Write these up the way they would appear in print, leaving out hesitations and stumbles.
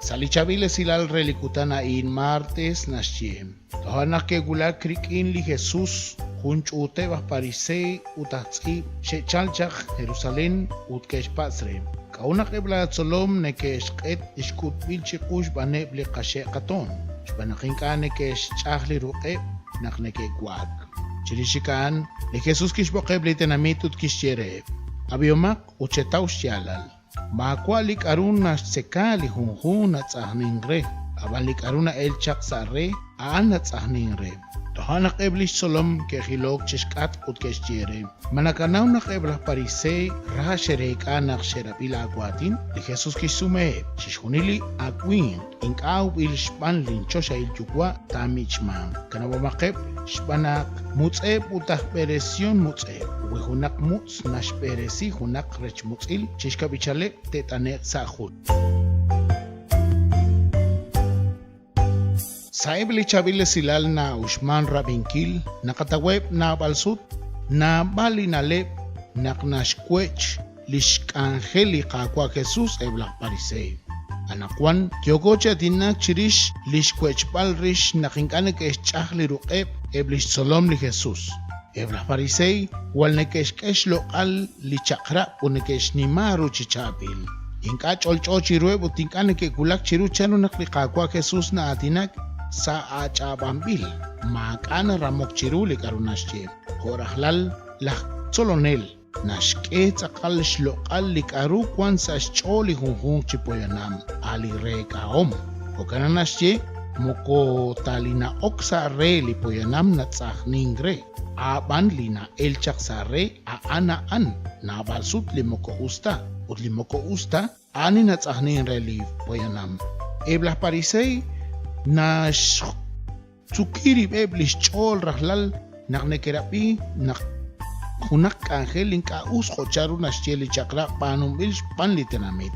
Salichaviles silal relicutana in martes nashiem. Tohanak ke gulak krikin li Jesús junch utebas parisei utatzi shechalchach Jerusalén utkeshpatsre. Kaunak ebla tzolom nekeshqet ishkut bilchikush baneb li qashe qaton. Shbanakinka nekesh chahli ruqeb nakneke guag. Chirishikan li Jesús kishboqeb li tenamitut kishyere. Abiomak uchetaush yalal. Makwalik aruna sekali hunhun at sahningre. Abalik aruna elchak sa re aan at sahningre. Tohanak eblish solom ke khilog chishkat ut kesjere. Manakanaw nak eblah parisei raha sherek anak sherapila agwatin. Li Jesus kisume shishunili agwin. Inkaw bil shpan lincho sa iljugwa tamichman. Kanawamakep shpanak mutseb utah peresyon mutseb. Hunak muts nash peresi hunak rech mutsil chishka bichale tetanek sahul. Saib li chabile silal na Ushman Rabinkil nakataweb na balsut na bali na lep naknashkwech lishkangeli kakwa Jesus eblak parisei. Anakwan kyogocha dinak chirish lishkwech balrish nakinkanek eschahli ruqeb eblish solom li Jesus. Ebla parisei wal nekeshkesh loqal li chakra unekesh nimaru chichabil. Inka cholcho chiruebo tinkane ke kulak chiru chano nakli kakwa Jesus na atinak sa achabambil. Makana ramok chiru li karunashche. Horahlal lah solonel. Nashke tsakal shloqal li karu kwan sa shcholi hunhung chipoyanam. Ali re kaom. Hokananashche moko talina oksa re li poyanam na tsakningre. Aban lina elchak sa re a anaan na balsut limoko usta. Ut limoko usta ani na tsahnin relief poyanam. Eblah parisei na tsukiri eblish chol rahlal naknekerapi nak hunak angelin ka us khocharu na shcheli chakra panum bilsh pan litenamit.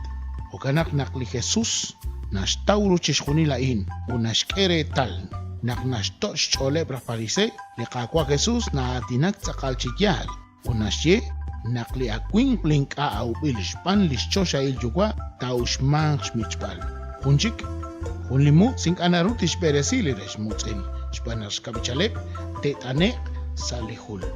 Okanak nakli Jesus nashtauru chishkunilain unashkere tal. Naknashtosh chole praparise li kakwa Jesus na atinak tsakal chikyal. Unashye nakli akwing plinka au bilishpan lishchosha iljugwa taushman shmichpal. Hunchik hunlimu sink anarutish peresili reshmutzil. Shpanash kabichalep tetanek salihul.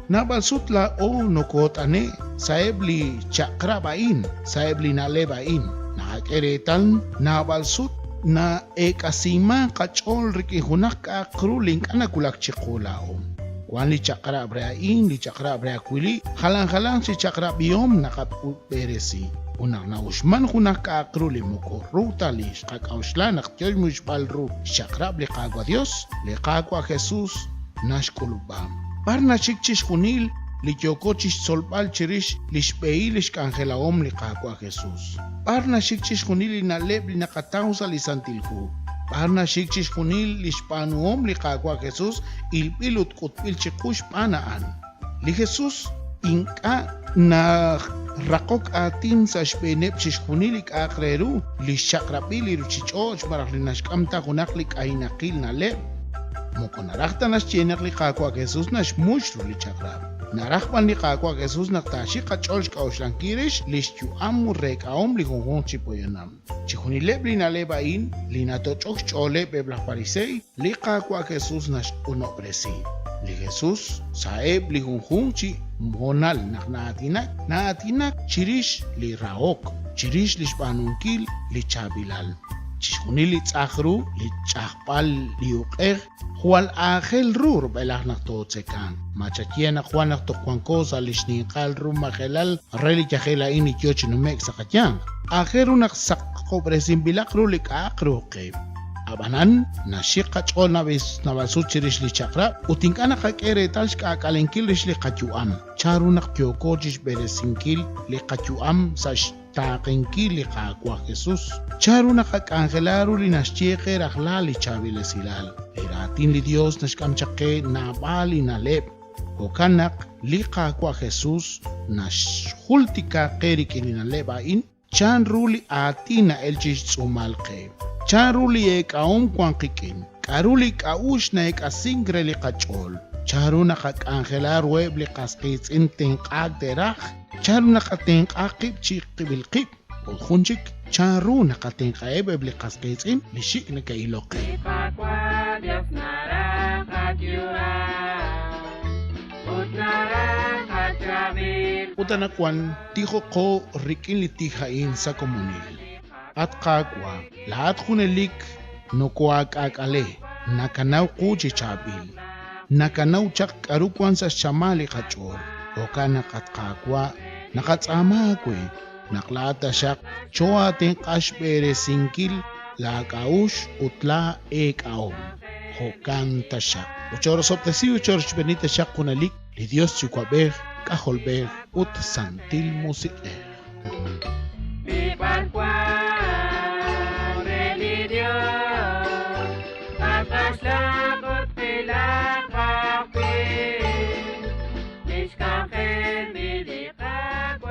Nabalsut la o nokot ane saebli chakra bain saebli nale bain. Nakakeretan nabalsut na ekasima kachol riki hunak akruling anakulak chikulao. Kwan li chakra abrain li chakra abrakwili halang si chakra biom nakaperesi. Unak na usman hunak akruli muko ruta lish kakausla naktyoy mushbalru chakra li kagwa Dios li kagwa Jesus nashkulubam. Parna chikchish hunil li yokochish solbal chirish lishpeilish kangelaom li kagwa Jesus. Parna shikchish hunil na leb li nakatausa li santilhu. Parna shikchish hunil li shpanuom li kakwa Jesus ilpilut kutpil chikush panaan. Li Jesus inka na rakok atin sa shpenep chish hunil ik akreru li shakrapili ruchichoch marak li nashkamta kunak li kainakil na leb. Moko narakta nashchenak li kakwa Jesus nashmushru li chakrap. Narakpan li kakwa Jesus naktashi kachol kaushrankirish lishtu amu rekaom li honhon chipoyanam. Chihunileb li nalebain li natochok chole beblah parisei li kakwa Jesus nash unopresi. Li Jesus saeb li honhon chi monal naatinak chirish li raok chirish li shpanunkil li chabilal. Chihunili tsakhru li chahpal li uqer Juan Ángel Rur belah naktotsekan. Machakiana Juan naktokuankosa lishninkal rumagelal reli jahela ini kyoch numek sakatyan. Ajeru naksakko presin bilakru lik akruqib. Abanan nashika chona bis nabasuchirish li chakra utinkana kakere talshka akalenkilish li qachuam. Charu nakyokojis beresinkil li qachuam sash taqinkil li qakwa Jesus. Charu nakakangelaru li nashcheqe rahlali chabile silal. Iratin li Dios nashkamchake nabali nalep. Kokanak li qakwa Jesus nashultika qerik ininalebain. Chan ruli atina elchish tsumalqe. Chan ruli ekaum kwankikin. Karuli kaush na ekasingre li qachol. Charu nakakangelaru web li qasqits intin qag derach. Charu nakatin qaqib chiqibilqib. Khunchik charu nakating kaebe blikasketzin lishik na kailok. Utanakwan tiho ko rikin litihain sa komunil. At kakwa lahat kunelik no kuag akale nakanaw ko chichabil. Nakanaw chak arukwan sa shamali kachor. O ka nakatkakwa nakatsama ko naklata siya choa ting kashbere singkil la kaush utla ekaom. Hokan ta siya. Uchoro soptesiyo chorch benita siya kunalik li Dios chukwaber kaholber ut santil musiker.